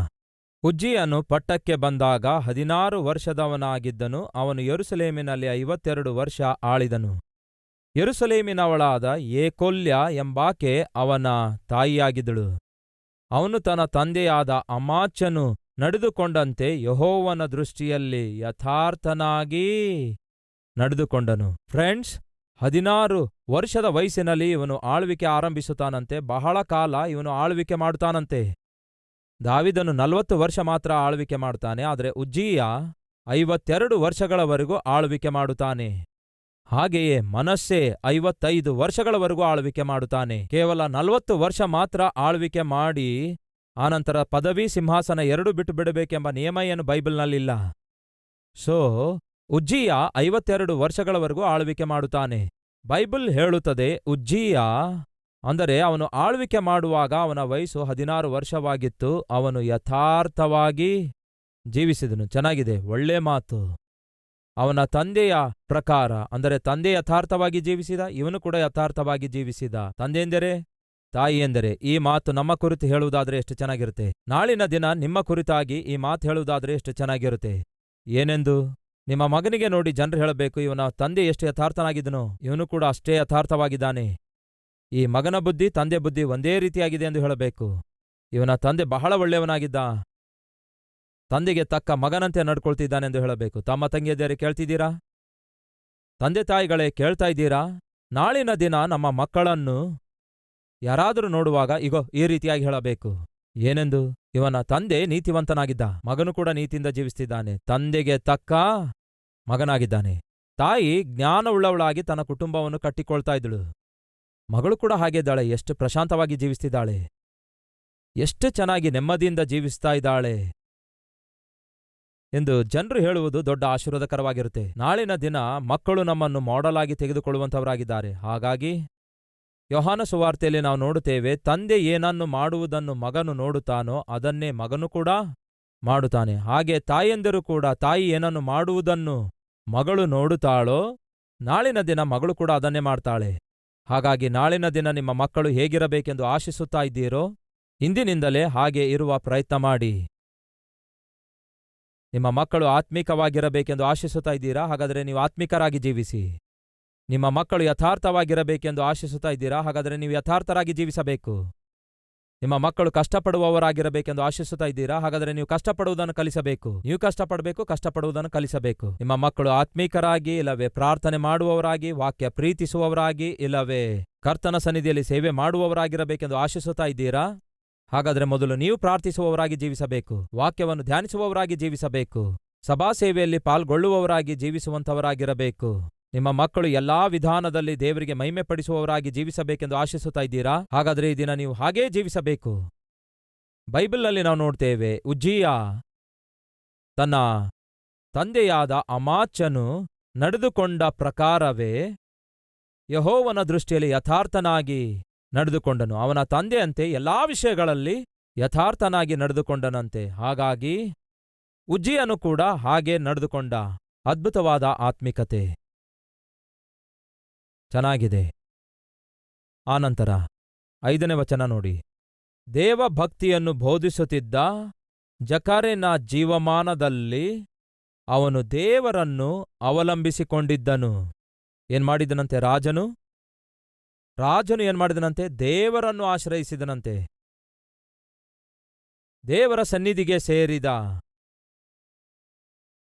ಉಜ್ಜೀಯನು ಪಟ್ಟಕ್ಕೆ ಬಂದಾಗ 16 ವರ್ಷದವನಾಗಿದ್ದನು. ಅವನು ಯೆರೂಸಲೇಮಿನಲ್ಲಿ 52 ವರ್ಷ ಆಳಿದನು. ಯೆರೂಸಲೇಮಿನವಳಾದ ಏಕೊಲ್ಯ ಎಂಬಾಕೆ ಅವನ ತಾಯಿಯಾಗಿದ್ದಳು. ಅವನು ತನ್ನ ತಂದೆಯಾದ ಅಮಾಚ್ಯನು ನಡೆದುಕೊಂಡಂತೆ ಯೆಹೋವನ ದೃಷ್ಟಿಯಲ್ಲಿ ಯಥಾರ್ಥನಾಗಿ ನಡೆದುಕೊಂಡನು. ಫ್ರೆಂಡ್ಸ್, 16 ವರ್ಷದ ವಯಸ್ಸಿನಲ್ಲಿ ಇವನು ಆಳ್ವಿಕೆ ಆರಂಭಿಸುತ್ತಾನಂತೆ. ಬಹಳ ಕಾಲ ಇವನು ಆಳ್ವಿಕೆ ಮಾಡುತ್ತಾನಂತೆ. ದಾವೀದನು 40 ವರ್ಷ ಮಾತ್ರ ಆಳ್ವಿಕೆ ಮಾಡುತ್ತಾನೆ, ಆದರೆ ಉಜ್ಜೀಯ 52 ವರ್ಷಗಳವರೆಗೂ ಆಳ್ವಿಕೆ ಮಾಡುತ್ತಾನೆ. ಹಾಗೆಯೇ ಮನಸ್ಸೆ 55 ವರ್ಷಗಳವರೆಗೂ ಆಳ್ವಿಕೆ ಮಾಡುತ್ತಾನೆ. ಕೇವಲ 40 ವರ್ಷ ಮಾತ್ರ ಆಳ್ವಿಕೆ ಮಾಡಿ ಆನಂತರ ಪದವಿ ಸಿಂಹಾಸನ 2 ಬಿಟ್ಟು ಬಿಡಬೇಕೆಂಬ ನಿಯಮ ಏನು ಬೈಬಲ್ನಲ್ಲಿಲ್ಲ. ಸೊ ಉಜ್ಜೀಯ 52 ವರ್ಷಗಳವರೆಗೂ ಆಳ್ವಿಕೆ ಮಾಡುತ್ತಾನೆ. ಬೈಬಲ್ ಹೇಳುತ್ತದೆ ಉಜ್ಜೀಯ ಅಂದರೆ ಅವನು ಆಳ್ವಿಕೆ ಮಾಡುವಾಗ ಅವನ ವಯಸ್ಸು 16 ವರ್ಷವಾಗಿತ್ತು. ಅವನು ಯಥಾರ್ಥವಾಗಿ ಜೀವಿಸಿದನು. ಚೆನ್ನಾಗಿದೆ, ಒಳ್ಳೆ ಮಾತು. ಅವನ ತಂದೆಯ ಪ್ರಕಾರ ಅಂದರೆ ತಂದೆ ಯಥಾರ್ಥವಾಗಿ ಜೀವಿಸಿದ, ಇವನು ಕೂಡ ಯಥಾರ್ಥವಾಗಿ ಜೀವಿಸಿದ. ತಂದೆ ಎಂದರೆ ತಾಯಿ ಎಂದರೆ. ಈ ಮಾತು ನಮ್ಮ ಕುರಿತು ಹೇಳುವುದಾದ್ರೆ ಎಷ್ಟು ಚೆನ್ನಾಗಿರುತ್ತೆ. ನಾಳಿನ ದಿನ ನಿಮ್ಮ ಕುರಿತಾಗಿ ಈ ಮಾತು ಹೇಳುವುದಾದ್ರೆ ಎಷ್ಟು ಚೆನ್ನಾಗಿರುತ್ತೆ. ಏನೆಂದು ನಿಮ್ಮ ಮಗನಿಗೆ ನೋಡಿ ಜನರು ಹೇಳಬೇಕು, ಇವನ ತಂದೆ ಎಷ್ಟು ಯಥಾರ್ಥನಾಗಿದ್ದನೋ ಇವನು ಕೂಡ ಅಷ್ಟೇ ಯಥಾರ್ಥವಾಗಿದ್ದಾನೆ. ಈ ಮಗನ ಬುದ್ಧಿ ತಂದೆ ಬುದ್ಧಿ ಒಂದೇ ರೀತಿಯಾಗಿದೆ ಎಂದು ಹೇಳಬೇಕು. ಇವನ ತಂದೆ ಬಹಳ ಒಳ್ಳೆಯವನಾಗಿದ್ದ, ತಂದೆಗೆ ತಕ್ಕ ಮಗನಂತೆ ನಡ್ಕೊಳ್ತಿದ್ದಾನೆಂದು ಹೇಳಬೇಕು. ತಮ್ಮ ತಂಗಿಯದೇರೆ ಕೇಳ್ತಿದ್ದೀರಾ? ತಂದೆ ತಾಯಿಗಳೇ ಕೇಳ್ತಾ ಇದ್ದೀರಾ? ನಾಳಿನ ದಿನ ನಮ್ಮ ಮಕ್ಕಳನ್ನು ಯಾರಾದರೂ ನೋಡುವಾಗ ಇಗೋ ಈ ರೀತಿಯಾಗಿ ಹೇಳಬೇಕು. ಏನೆಂದು? ಇವನ ತಂದೆ ನೀತಿವಂತನಾಗಿದ್ದ, ಮಗನು ಕೂಡ ನೀತಿಯಿಂದ ಜೀವಿಸ್ತಿದ್ದಾನೆ, ತಂದೆಗೆ ತಕ್ಕ ಮಗನಾಗಿದ್ದಾನೆ. ತಾಯಿ ಜ್ಞಾನವುಳ್ಳವಳಾಗಿ ತನ್ನ ಕುಟುಂಬವನ್ನು ಕಟ್ಟಿಕೊಳ್ತಾ ಇದ್ದಳು. ಮಗಳು ಕೂಡ ಹಾಗೆ ಇದ್ದಾಳೆ. ಎಷ್ಟು ಪ್ರಶಾಂತವಾಗಿ ಜೀವಿಸ್ತಿದ್ದಾಳೆ, ಎಷ್ಟು ಚೆನ್ನಾಗಿ ನೆಮ್ಮದಿಯಿಂದ ಜೀವಿಸ್ತಾ ಇದ್ದಾಳೆ ಎಂದು ಜನರು ಹೇಳುವುದು ದೊಡ್ಡ ಆಶೀರ್ವಾದಕರವಾಗಿರುತ್ತೆ. ನಾಳಿನ ದಿನ ಮಕ್ಕಳು ನಮ್ಮನ್ನು ಮಾಡೆಲ್ ಆಗಿ ತೆಗೆದುಕೊಳ್ಳುವಂಥವರಾಗಿದ್ದಾರೆ. ಹಾಗಾಗಿ ಯೋಹಾನ ಸುವಾರ್ತೆಯಲ್ಲಿ ನಾವು ನೋಡುತ್ತೇವೆ, ತಂದೆ ಏನನ್ನು ಮಾಡುವುದನ್ನು ಮಗನು ನೋಡುತ್ತಾನೋ ಅದನ್ನೇ ಮಗನು ಕೂಡ ಮಾಡುತ್ತಾನೆ. ಹಾಗೆ ತಾಯಿಯಂದಿರು ಕೂಡ ತಾಯಿ ಏನನ್ನು ಮಾಡುವುದನ್ನು ಮಗಳು ನೋಡುತ್ತಾಳೋ ನಾಳಿನ ದಿನ ಮಗಳು ಕೂಡ ಅದನ್ನೇ ಮಾಡ್ತಾಳೆ. ಹಾಗಾಗಿ ನಾಳಿನ ದಿನ ನಿಮ್ಮ ಮಕ್ಕಳು ಹೇಗಿರಬೇಕೆಂದು ಆಶಿಸುತ್ತಾ ಇದ್ದೀರೋ ಇಂದಿನಿಂದಲೇ ಹಾಗೆ ಇರುವ ಪ್ರಯತ್ನ ಮಾಡಿ. ನಿಮ್ಮ ಮಕ್ಕಳು ಆತ್ಮಿಕವಾಗಿರಬೇಕೆಂದು ಆಶಿಸುತ್ತಾ ಇದ್ದೀರಾ? ಹಾಗಾದರೆ ನೀವು ಆತ್ಮಿಕರಾಗಿ ಜೀವಿಸಿ. ನಿಮ್ಮ ಮಕ್ಕಳು ಯಥಾರ್ಥವಾಗಿರಬೇಕೆಂದು ಆಶಿಸುತ್ತಾ ಇದ್ದೀರಾ? ಹಾಗಾದರೆ ನೀವು ಯಥಾರ್ಥರಾಗಿ ಜೀವಿಸಬೇಕು. ನಿಮ್ಮ ಮಕ್ಕಳು ಕಷ್ಟಪಡುವವರಾಗಿರಬೇಕೆಂದು ಆಶಿಸುತ್ತಾ ಇದ್ದೀರಾ? ಹಾಗಾದರೆ ನೀವು ಕಷ್ಟಪಡುವುದನ್ನು ಕಲಿಸಬೇಕು. ನೀವು ಕಷ್ಟಪಡಬೇಕು, ಕಷ್ಟಪಡುವುದನ್ನು ಕಲಿಸಬೇಕು. ನಿಮ್ಮ ಮಕ್ಕಳು ಆತ್ಮೀಕರಾಗಿ ಇಲ್ಲವೇ ಪ್ರಾರ್ಥನೆ ಮಾಡುವವರಾಗಿ, ವಾಕ್ಯ ಪ್ರೀತಿಸುವವರಾಗಿ ಇಲ್ಲವೇ ಕರ್ತನ ಸನ್ನಿಧಿಯಲ್ಲಿ ಸೇವೆ ಮಾಡುವವರಾಗಿರಬೇಕೆಂದು ಆಶಿಸುತ್ತಾ ಇದ್ದೀರಾ? ಹಾಗಾದರೆ ಮೊದಲು ನೀವು ಪ್ರಾರ್ಥಿಸುವವರಾಗಿ ಜೀವಿಸಬೇಕು, ವಾಕ್ಯವನ್ನು ಧ್ಯಾನಿಸುವವರಾಗಿ ಜೀವಿಸಬೇಕು, ಸಭಾ ಸೇವೆಯಲ್ಲಿ ಪಾಲ್ಗೊಳ್ಳುವವರಾಗಿ ಜೀವಿಸುವಂಥವರಾಗಿರಬೇಕು. ನಿಮ್ಮ ಮಕ್ಕಳು ಎಲ್ಲಾ ವಿಧಾನದಲ್ಲಿ ದೇವರಿಗೆ ಮಹಿಮೆ ಪಡಿಸುವವರಾಗಿ ಜೀವಿಸಬೇಕೆಂದು ಆಶಿಸುತ್ತಾ ಇದ್ದೀರಾ? ಹಾಗಾದರೆ ಈ ದಿನ ನೀವು ಹಾಗೇ ಜೀವಿಸಬೇಕು. ಬೈಬಲ್ನಲ್ಲಿ ನಾವು ನೋಡ್ತೇವೆ, ಉಜ್ಜೀಯ ತನ್ನ ತಂದೆಯಾದ ಅಮಾಚ್ಯನು ನಡೆದುಕೊಂಡ ಪ್ರಕಾರವೇ ಯೆಹೋವನ ದೃಷ್ಟಿಯಲ್ಲಿ ಯಥಾರ್ಥನಾಗಿ ನಡೆದುಕೊಂಡನು. ಅವನ ತಂದೆಯಂತೆ ಎಲ್ಲಾ ವಿಷಯಗಳಲ್ಲಿ ಯಥಾರ್ಥನಾಗಿ ನಡೆದುಕೊಂಡನಂತೆ. ಹಾಗಾಗಿ ಉಜ್ಜೀಯನು ಕೂಡ ಹಾಗೆ ನಡೆದುಕೊಂಡ. ಅದ್ಭುತವಾದ ಆತ್ಮಿಕತೆ, ಚೆನ್ನಾಗಿದೆ. ಆನಂತರ 5ನೇ ವಚನ ನೋಡಿ. ದೇವಭಕ್ತಿಯನ್ನು ಬೋಧಿಸುತ್ತಿದ್ದ ಜಕರನ ಜೀವಮಾನದಲ್ಲಿ ಅವನು ದೇವರನ್ನು ಅವಲಂಬಿಸಿಕೊಂಡಿದ್ದನು. ಏನ್ಮಾಡಿದನಂತೆ ರಾಜನು ಏನ್ಮಾಡಿದನಂತೆ? ದೇವರನ್ನು ಆಶ್ರಯಿಸಿದನಂತೆ. ದೇವರ ಸನ್ನಿಧಿಗೆ ಸೇರಿದ.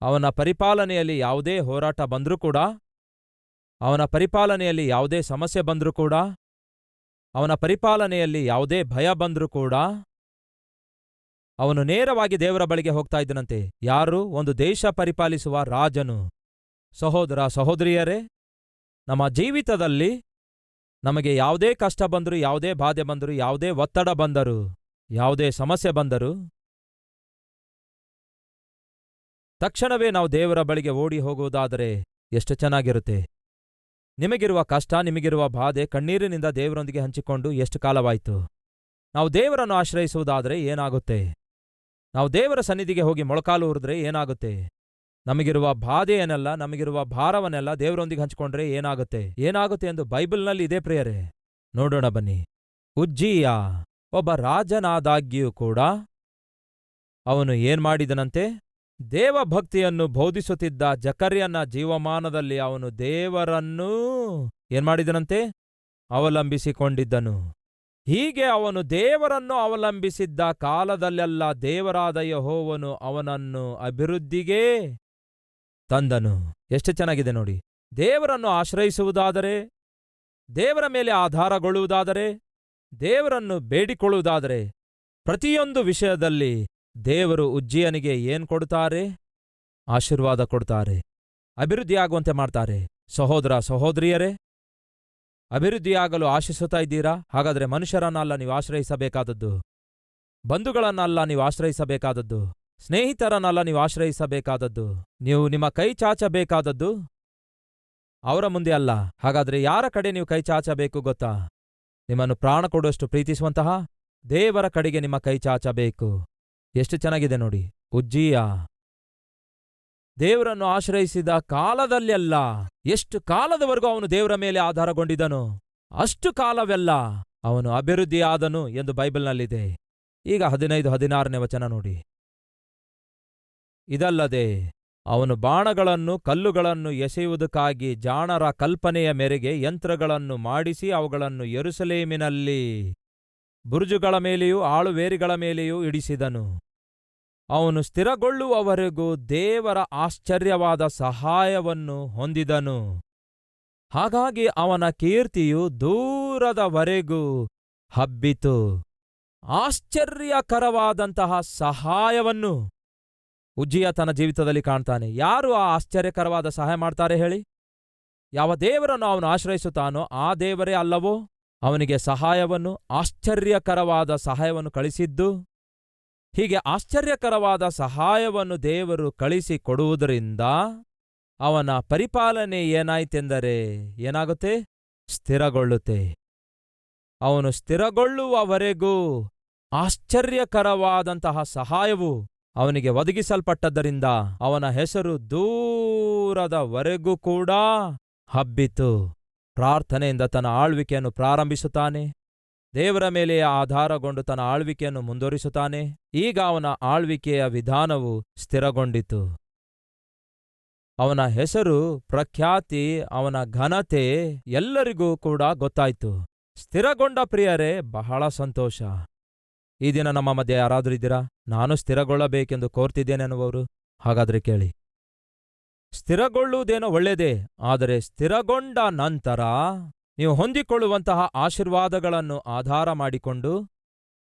ಅವನ ಪರಿಪಾಲನೆಯಲ್ಲಿ ಯಾವುದೇ ಹೋರಾಟ ಬಂದರೂ ಕೂಡ, ಅವನ ಪರಿಪಾಲನೆಯಲ್ಲಿ ಯಾವುದೇ ಸಮಸ್ಯೆ ಬಂದರೂ ಕೂಡ, ಅವನ ಪರಿಪಾಲನೆಯಲ್ಲಿ ಯಾವುದೇ ಭಯ ಬಂದರೂ ಕೂಡ ಅವನು ನೇರವಾಗಿ ದೇವರ ಬಳಿಗೆ ಹೋಗ್ತಾ ಇದ್ದನಂತೆ. ಯಾರು? ಒಂದು ದೇಶ ಪರಿಪಾಲಿಸುವ ರಾಜನು. ಸಹೋದರ ಸಹೋದರಿಯರೇ, ನಮ್ಮ ಜೀವಿತದಲ್ಲಿ ನಮಗೆ ಯಾವುದೇ ಕಷ್ಟ ಬಂದರೂ, ಯಾವುದೇ ಬಾಧೆ ಬಂದರೂ, ಯಾವುದೇ ಒತ್ತಡ ಬಂದರೂ, ಯಾವುದೇ ಸಮಸ್ಯೆ ಬಂದರೂ ತಕ್ಷಣವೇ ನಾವು ದೇವರ ಬಳಿಗೆ ಓಡಿ ಹೋಗುವುದಾದರೆ ಎಷ್ಟು ಚೆನ್ನಾಗಿರುತ್ತೆ. ನಿಮಗಿರುವ ಕಷ್ಟ, ನಿಮಗಿರುವ ಬಾಧೆ ಕಣ್ಣೀರಿನಿಂದ ದೇವರೊಂದಿಗೆ ಹಂಚಿಕೊಂಡು ಎಷ್ಟು ಕಾಲವಾಯಿತು? ನಾವು ದೇವರನ್ನು ಆಶ್ರಯಿಸುವುದಾದರೆ ಏನಾಗುತ್ತೆ? ನಾವು ದೇವರ ಸನ್ನಿಧಿಗೆ ಹೋಗಿ ಮೊಳಕಾಲು ಊರಿದ್ರೆ ಏನಾಗುತ್ತೆ? ನಮಗಿರುವ ಬಾಧೆಯನ್ನೆಲ್ಲ, ನಮಗಿರುವ ಭಾರವನ್ನೆಲ್ಲ ದೇವರೊಂದಿಗೆ ಹಂಚಿಕೊಂಡ್ರೆ ಏನಾಗುತ್ತೆ ಎಂದು ಬೈಬಲ್ನಲ್ಲಿ ಇದೆ ಪ್ರಿಯರೇ. ನೋಡೋಣ ಬನ್ನಿ. ಉಜ್ಜೀಯ ಒಬ್ಬ ರಾಜನಾದಾಗ್ಯೂ ಕೂಡ ಅವನು ಏನ್ಮಾಡಿದನಂತೆ? ದೇವಭಕ್ತಿಯನ್ನು ಬೋಧಿಸುತ್ತಿದ್ದ ಜಕರ್ಯನ ಜೀವಮಾನದಲ್ಲಿ ಅವನು ದೇವರನ್ನೂ ಏನ್ಮಾಡಿದನಂತೆ? ಅವಲಂಬಿಸಿಕೊಂಡಿದ್ದನು. ಹೀಗೆ ಅವನು ದೇವರನ್ನು ಅವಲಂಬಿಸಿದ್ದ ಕಾಲದಲ್ಲೆಲ್ಲ ದೇವರಾದ ಯೆಹೋವನು ಅವನನ್ನು ಅಭಿವೃದ್ಧಿಗೇ ತಂದನು. ಎಷ್ಟು ಚೆನ್ನಾಗಿದೆ ನೋಡಿ. ದೇವರನ್ನು ಆಶ್ರಯಿಸುವುದಾದರೆ, ದೇವರ ಮೇಲೆ ಆಧಾರಗೊಳ್ಳುವುದಾದರೆ, ದೇವರನ್ನು ಬೇಡಿಕೊಳ್ಳುವುದಾದರೆ, ಪ್ರತಿಯೊಂದು ವಿಷಯದಲ್ಲಿ ದೇವರು ಉಜ್ಜೀಯನಿಗೆ ಏನ್ ಕೊಡುತ್ತಾರೆ? ಆಶೀರ್ವಾದ ಕೊಡ್ತಾರೆ, ಅಭಿವೃದ್ಧಿಯಾಗುವಂತೆ ಮಾಡ್ತಾರೆ. ಸಹೋದರ ಸಹೋದರಿಯರೇ, ಅಭಿವೃದ್ಧಿಯಾಗಲು ಆಶಿಸುತ್ತಾ ಇದ್ದೀರಾ? ಹಾಗಾದರೆ ಮನುಷ್ಯರನ್ನಲ್ಲ ನೀವು ಆಶ್ರಯಿಸಬೇಕಾದದ್ದು, ಬಂಧುಗಳನ್ನಲ್ಲ ನೀವು ಆಶ್ರಯಿಸಬೇಕಾದದ್ದು, ಸ್ನೇಹಿತರನ್ನಲ್ಲ ನೀವು ಆಶ್ರಯಿಸಬೇಕಾದದ್ದು. ನೀವು ನಿಮ್ಮ ಕೈ ಚಾಚಬೇಕಾದದ್ದು ಅವರ ಮುಂದೆ ಅಲ್ಲ. ಹಾಗಾದರೆ ಯಾರ ಕಡೆ ನೀವು ಕೈ ಚಾಚಬೇಕು ಗೊತ್ತಾ? ನಿಮ್ಮನ್ನು ಪ್ರಾಣ ಕೊಡುವಷ್ಟು ಪ್ರೀತಿಸುವಂತಹ ದೇವರ ಕಡೆಗೆ ನಿಮ್ಮ ಕೈ ಚಾಚಬೇಕು. ಎಷ್ಟು ಚೆನ್ನಾಗಿದೆ ನೋಡಿ. ಉಜ್ಜೀಯ ದೇವರನ್ನು ಆಶ್ರಯಿಸಿದ ಕಾಲದಲ್ಲೆಲ್ಲ, ಎಷ್ಟು ಕಾಲದವರೆಗೂ ಅವನು ದೇವರ ಮೇಲೆ ಆಧಾರಗೊಂಡಿದ್ದನು, ಅಷ್ಟು ಕಾಲವೆಲ್ಲ ಅವನು ಅಭಿವೃದ್ಧಿಯಾದನು ಎಂದು ಬೈಬಲ್ನಲ್ಲಿದೆ. ಈಗ 15-16ನೇ ವಚನ ನೋಡಿ. ಇದಲ್ಲದೆ ಅವನು ಬಾಣಗಳನ್ನು ಕಲ್ಲುಗಳನ್ನು ಎಸೆಯುವುದಕ್ಕಾಗಿ ಜಾಣರ ಕಲ್ಪನೆಯ ಮೇರೆಗೆ ಯಂತ್ರಗಳನ್ನು ಮಾಡಿಸಿ ಅವುಗಳನ್ನು ಯೆರೂಸಲೇಮಿನಲ್ಲಿ ಬುರುಜುಗಳ ಮೇಲೆಯೂ ಆಳುವೇರಿಗಳ ಮೇಲೆಯೂ ಇಡಿಸಿದನು. ಅವನು ಸ್ಥಿರಗೊಳ್ಳುವವರೆಗೂ ದೇವರ ಆಶ್ಚರ್ಯವಾದ ಸಹಾಯವನ್ನು ಹೊಂದಿದನು. ಹಾಗಾಗಿ ಅವನ ಕೀರ್ತಿಯು ದೂರದವರೆಗೂ ಹಬ್ಬಿತು. ಆಶ್ಚರ್ಯಕರವಾದಂತಹ ಸಹಾಯವನ್ನು ಉಜ್ಜೀಯ ತನ್ನ ಜೀವಿತದಲ್ಲಿ ಕಾಣ್ತಾನೆ. ಯಾರು ಆ ಆಶ್ಚರ್ಯಕರವಾದ ಸಹಾಯ ಮಾಡ್ತಾರೆ ಹೇಳಿ? ಯಾವ ದೇವರನ್ನು ಅವನು ಆಶ್ರಯಿಸುತ್ತಾನೋ ಆ ದೇವರೇ ಅಲ್ಲವೋ ಅವನಿಗೆ ಸಹಾಯವನ್ನು, ಆಶ್ಚರ್ಯಕರವಾದ ಸಹಾಯವನ್ನು ಕಳಿಸಿದ್ದು. ಹೀಗೆ ಆಶ್ಚರ್ಯಕರವಾದ ಸಹಾಯವನ್ನು ದೇವರು ಕಳಿಸಿಕೊಡುವುದರಿಂದ ಅವನ ಪರಿಪಾಲನೆ ಏನಾಯ್ತೆಂದರೆ ಏನಾಗುತ್ತೆ? ಸ್ಥಿರಗೊಳ್ಳುತ್ತೆ. ಅವನು ಸ್ಥಿರಗೊಳ್ಳುವವರೆಗೂ ಆಶ್ಚರ್ಯಕರವಾದಂತಹ ಸಹಾಯವು ಅವನಿಗೆ ಒದಗಿಸಲ್ಪಟ್ಟದ್ದರಿಂದ ಅವನ ಹೆಸರು ದೂರದವರೆಗೂ ಕೂಡ ಹಬ್ಬಿತು. ಪ್ರಾರ್ಥನೆಯಿಂದ ತನ್ನ ಆಳ್ವಿಕೆಯನ್ನು ಪ್ರಾರಂಭಿಸುತ್ತಾನೆ. ದೇವರ ಮೇಲೆಯೇ ಆಧಾರಗೊಂಡು ತನ್ನ ಆಳ್ವಿಕೆಯನ್ನು ಮುಂದುವರಿಸುತ್ತಾನೆ. ಈಗ ಅವನ ಆಳ್ವಿಕೆಯ ವಿಧಾನವು ಸ್ಥಿರಗೊಂಡಿತು. ಅವನ ಹೆಸರು, ಪ್ರಖ್ಯಾತಿ, ಅವನ ಘನತೆ ಎಲ್ಲರಿಗೂ ಕೂಡ ಗೊತ್ತಾಯ್ತು. ಸ್ಥಿರಗೊಂಡ ಪ್ರಿಯರೇ, ಬಹಳ ಸಂತೋಷ. ಈ ದಿನ ನಮ್ಮ ಮಧ್ಯೆ ಯಾರಾದರೂ ಇದ್ದೀರಾ? ನಾನು ಸ್ಥಿರಗೊಳ್ಳಬೇಕೆಂದು ಕೋರ್ತಿದ್ದೇನೆನ್ನುವರು? ಹಾಗಾದರೆ ಕೇಳಿ. ಸ್ಥಿರಗೊಳ್ಳುವುದೇನೋ ಒಳ್ಳೆಯದೇ, ಆದರೆ ಸ್ಥಿರಗೊಂಡ ನಂತರ ನೀವು ಹೊಂದಿಕೊಳ್ಳುವಂತಹ ಆಶೀರ್ವಾದಗಳನ್ನು ಆಧಾರ ಮಾಡಿಕೊಂಡು,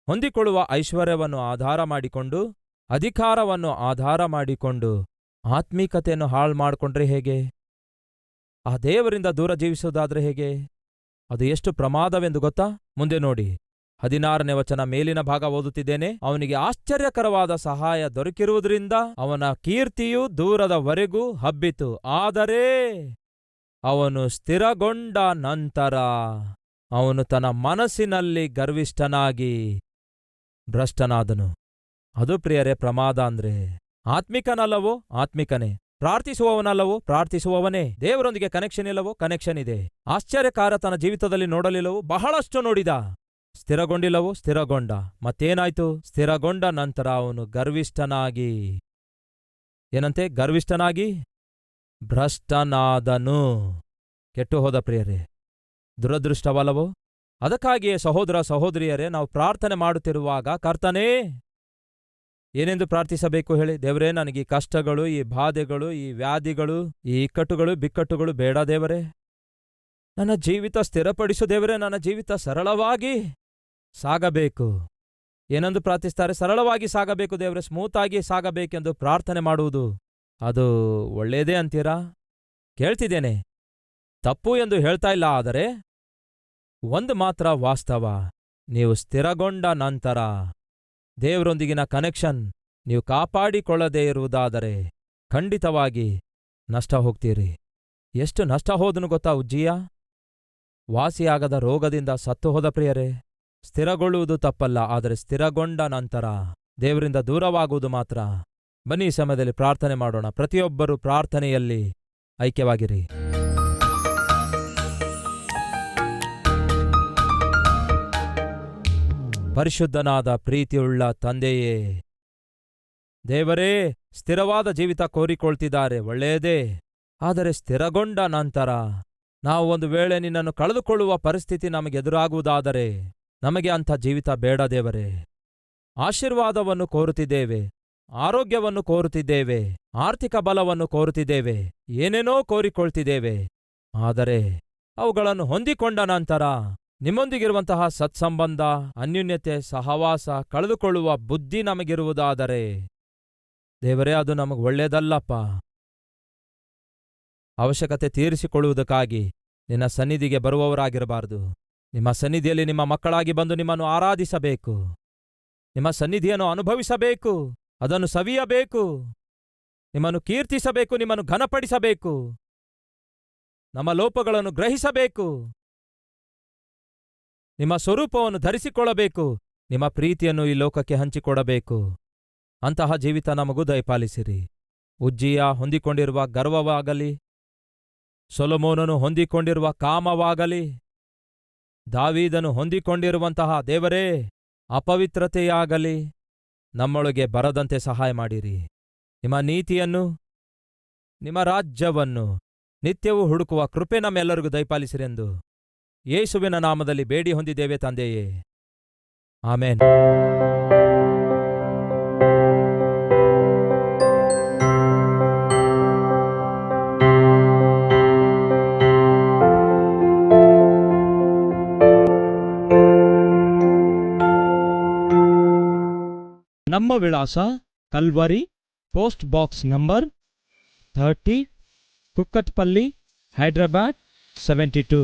ಹೊಂದಿಕೊಳ್ಳುವ ಐಶ್ವರ್ಯವನ್ನು ಆಧಾರ ಮಾಡಿಕೊಂಡು, ಅಧಿಕಾರವನ್ನು ಆಧಾರ ಮಾಡಿಕೊಂಡು ಆತ್ಮೀಕತೆಯನ್ನು ಹಾಳು ಮಾಡಿಕೊಂಡ್ರೆ ಹೇಗೆ? ಆ ದೇವರಿಂದ ದೂರ ಜೀವಿಸುವುದಾದ್ರೆ ಹೇಗೆ? ಅದು ಎಷ್ಟು ಪ್ರಮಾದವೆಂದು ಗೊತ್ತಾ? ಮುಂದೆ ನೋಡಿ, 16ನೇ ವಚನ ಮೇಲಿನ ಭಾಗ ಓದುತ್ತಿದ್ದೇನೆ. ಅವನಿಗೆ ಆಶ್ಚರ್ಯಕರವಾದ ಸಹಾಯ ದೊರಕಿರುವುದರಿಂದ ಅವನ ಕೀರ್ತಿಯು ದೂರದವರೆಗೂ ಹಬ್ಬಿತು. ಆದರೆ ಅವನು ಸ್ಥಿರಗೊಂಡ ನಂತರ ಅವನು ತನ್ನ ಮನಸ್ಸಿನಲ್ಲಿ ಗರ್ವಿಷ್ಠನಾಗಿ ಭ್ರಷ್ಟನಾದನು. ಅದು ಪ್ರಿಯರೇ ಪ್ರಮಾದ ಅಂದ್ರೆ. ಆತ್ಮಿಕನಲ್ಲವೋ? ಆತ್ಮಿಕನೇ. ಪ್ರಾರ್ಥಿಸುವವನಲ್ಲವೋ? ಪ್ರಾರ್ಥಿಸುವವನೇ. ದೇವರೊಂದಿಗೆ ಕನೆಕ್ಷನ್ ಇಲ್ಲವೋ? ಕನೆಕ್ಷನ್ ಇದೆ. ಆಶ್ಚರ್ಯಕಾರ ತನ್ನ ಜೀವಿತದಲ್ಲಿ ನೋಡಲಿಲ್ಲವೋ? ಬಹಳಷ್ಟು ನೋಡಿದ. ಸ್ಥಿರಗೊಂಡಿಲ್ಲವೋ? ಸ್ಥಿರಗೊಂಡ. ಮತ್ತೇನಾಯ್ತು? ಸ್ಥಿರಗೊಂಡ ನಂತರ ಅವನು ಗರ್ವಿಷ್ಠನಾಗಿ, ಏನಂತೆ? ಗರ್ವಿಷ್ಠನಾಗಿ ಭ್ರಷ್ಟನಾದನು. ಕೆಟ್ಟು ಹೋದ ಪ್ರಿಯರೇ, ದುರದೃಷ್ಟವಲ್ಲವೋ? ಅದಕ್ಕಾಗಿಯೇ ಸಹೋದರ ಸಹೋದರಿಯರೇ, ನಾವು ಪ್ರಾರ್ಥನೆ ಮಾಡುತ್ತಿರುವಾಗ ಕರ್ತನೇ ಏನೆಂದು ಪ್ರಾರ್ಥಿಸಬೇಕು ಹೇಳಿ? ದೇವರೇ, ನನಗೆ ಈ ಕಷ್ಟಗಳು, ಈ ಬಾಧೆಗಳು, ಈ ವ್ಯಾಧಿಗಳು, ಈ ಇಕ್ಕಟ್ಟುಗಳು, ಬಿಕ್ಕಟ್ಟುಗಳು ಬೇಡ ದೇವರೇ. ನನ್ನ ಜೀವಿತ ಸ್ಥಿರಪಡಿಸು ದೇವರೇ. ನನ್ನ ಜೀವಿತ ಸರಳವಾಗಿ ಸಾಗಬೇಕು. ಏನೆಂದು ಪ್ರಾರ್ಥಿಸ್ತಾರೆ? ಸರಳವಾಗಿ ಸಾಗಬೇಕು ದೇವರೇ, ಸ್ಮೂತಾಗಿ ಸಾಗಬೇಕೆಂದು ಪ್ರಾರ್ಥನೆ ಮಾಡುವುದು ಅದು ಒಳ್ಳೆಯದೇ ಅಂತೀರಾ? ಕೇಳ್ತಿದ್ದೇನೆ, ತಪ್ಪು ಎಂದು ಹೇಳ್ತಾ ಇಲ್ಲ. ಆದರೆ ಒಂದು ಮಾತ್ರ ವಾಸ್ತವ, ನೀವು ಸ್ಥಿರಗೊಂಡ ನಂತರ ದೇವರೊಂದಿಗಿನ ಕನೆಕ್ಷನ್ ನೀವು ಕಾಪಾಡಿಕೊಳ್ಳದೇ ಇರುವುದಾದರೆ ಖಂಡಿತವಾಗಿ ನಷ್ಟ ಹೋಗ್ತೀರಿ. ಎಷ್ಟು ನಷ್ಟ ಹೋದನು ಗೊತ್ತಾ ಉಜ್ಜೀಯ? ವಾಸಿಯಾಗದ ರೋಗದಿಂದ ಸತ್ತು ಹೋದ ಪ್ರಿಯರೇ. ಸ್ಥಿರಗೊಳ್ಳುವುದು ತಪ್ಪಲ್ಲ, ಆದರೆ ಸ್ಥಿರಗೊಂಡ ನಂತರ ದೇವರಿಂದ ದೂರವಾಗುವುದು ಮಾತ್ರ. ಬನ್ನಿ, ಈ ಸಮಯದಲ್ಲಿ ಪ್ರಾರ್ಥನೆ ಮಾಡೋಣ. ಪ್ರತಿಯೊಬ್ಬರೂ ಪ್ರಾರ್ಥನೆಯಲ್ಲಿ ಐಕ್ಯವಾಗಿರಿ. ಪರಿಶುದ್ಧನಾದ ಪ್ರೀತಿಯುಳ್ಳ ತಂದೆಯೇ, ದೇವರೇ, ಸ್ಥಿರವಾದ ಜೀವಿತ ಕೋರಿಕೊಳ್ತಿದ್ದಾರೆ, ಒಳ್ಳೆಯದೇ. ಆದರೆ ಸ್ಥಿರಗೊಂಡ ನಂತರ ನಾವು ಒಂದು ವೇಳೆ ನಿನ್ನನ್ನು ಕಳೆದುಕೊಳ್ಳುವ ಪರಿಸ್ಥಿತಿ ನಮಗೆದುರಾಗುವುದಾದರೆ ನಮಗೆ ಅಂಥ ಜೀವಿತ ಬೇಡ ದೇವರೇ. ಆಶೀರ್ವಾದವನ್ನು ಕೋರುತ್ತಿದ್ದೇವೆ, ಆರೋಗ್ಯವನ್ನು ಕೋರುತ್ತಿದ್ದೇವೆ, ಆರ್ಥಿಕ ಬಲವನ್ನು ಕೋರುತ್ತಿದ್ದೇವೆ, ಏನೇನೋ ಕೋರಿಕೊಳ್ತಿದ್ದೇವೆ. ಆದರೆ ಅವುಗಳನ್ನು ಹೊಂದಿಕೊಂಡ ನಂತರ ನಿಮ್ಮೊಂದಿಗಿರುವಂತಹ ಸತ್ಸಂಬಂಧ, ಅನ್ಯೋನ್ಯತೆ, ಸಹವಾಸ ಕಳೆದುಕೊಳ್ಳುವ ಬುದ್ಧಿ ನಮಗಿರುವುದಾದರೆ ದೇವರೇ, ಅದು ನಮಗೆ ಒಳ್ಳೆಯದಲ್ಲಪ್ಪ. ಅವಶ್ಯಕತೆ ತೀರಿಸಿಕೊಳ್ಳುವುದಕ್ಕಾಗಿ ನಿನ್ನ ಸನ್ನಿಧಿಗೆ ಬರುವವರಾಗಿರಬಾರದು. ನಿಮ್ಮ ಸನ್ನಿಧಿಯಲ್ಲಿ ನಿಮ್ಮ ಮಕ್ಕಳಾಗಿ ಬಂದು ನಿಮ್ಮನ್ನು ಆರಾಧಿಸಬೇಕು, ನಿಮ್ಮ ಸನ್ನಿಧಿಯನ್ನು ಅನುಭವಿಸಬೇಕು, ಅದನ್ನು ಸವಿಯಬೇಕು, ನಿಮ್ಮನ್ನು ಕೀರ್ತಿಸಬೇಕು, ನಿಮ್ಮನ್ನು ಘನಪಡಿಸಬೇಕು, ನಮ್ಮ ಲೋಪಗಳನ್ನು ಗ್ರಹಿಸಬೇಕು, ನಿಮ್ಮ ಸ್ವರೂಪವನ್ನು ಧರಿಸಿಕೊಳ್ಳಬೇಕು, ನಿಮ್ಮ ಪ್ರೀತಿಯನ್ನು ಈ ಲೋಕಕ್ಕೆ ಹಂಚಿಕೊಡಬೇಕು. ಅಂತಹ ಜೀವಿತ ನಮಗೂ ದಯಪಾಲಿಸಿರಿ. ಉಜ್ಜಿಯ ಹೊಂದಿಕೊಂಡಿರುವ ಗರ್ವವಾಗಲಿ, ಸೊಲೊಮೋನನು ಹೊಂದಿಕೊಂಡಿರುವ ಕಾಮವಾಗಲಿ, ದಾವೀದನು ಹೊಂದಿಕೊಂಡಿರುವಂತಹ ದೇವರೇ ಅಪವಿತ್ರತೆಯಾಗಲಿ ನಮ್ಮೊಳಗೆ ಬರದಂತೆ ಸಹಾಯ ಮಾಡಿರಿ. ನಿಮ್ಮ ನೀತಿಯನ್ನು, ನಿಮ್ಮ ರಾಜ್ಯವನ್ನು ನಿತ್ಯವೂ ಹುಡುಕುವ ಕೃಪೆ ನಮ್ಮೆಲ್ಲರಿಗೂ ದಯಪಾಲಿಸಿರೆಂದು ಯೇಸುವಿನ ನಾಮದಲ್ಲಿ ಬೇಡಿ ಹೊಂದಿದ್ದೇವೆ ತಂದೆಯೇ, ಆಮೇನ್. ನಮ್ಮ ವಿಳಾಸ Calvary, post box number 30, Kukatpally, Hyderabad 72.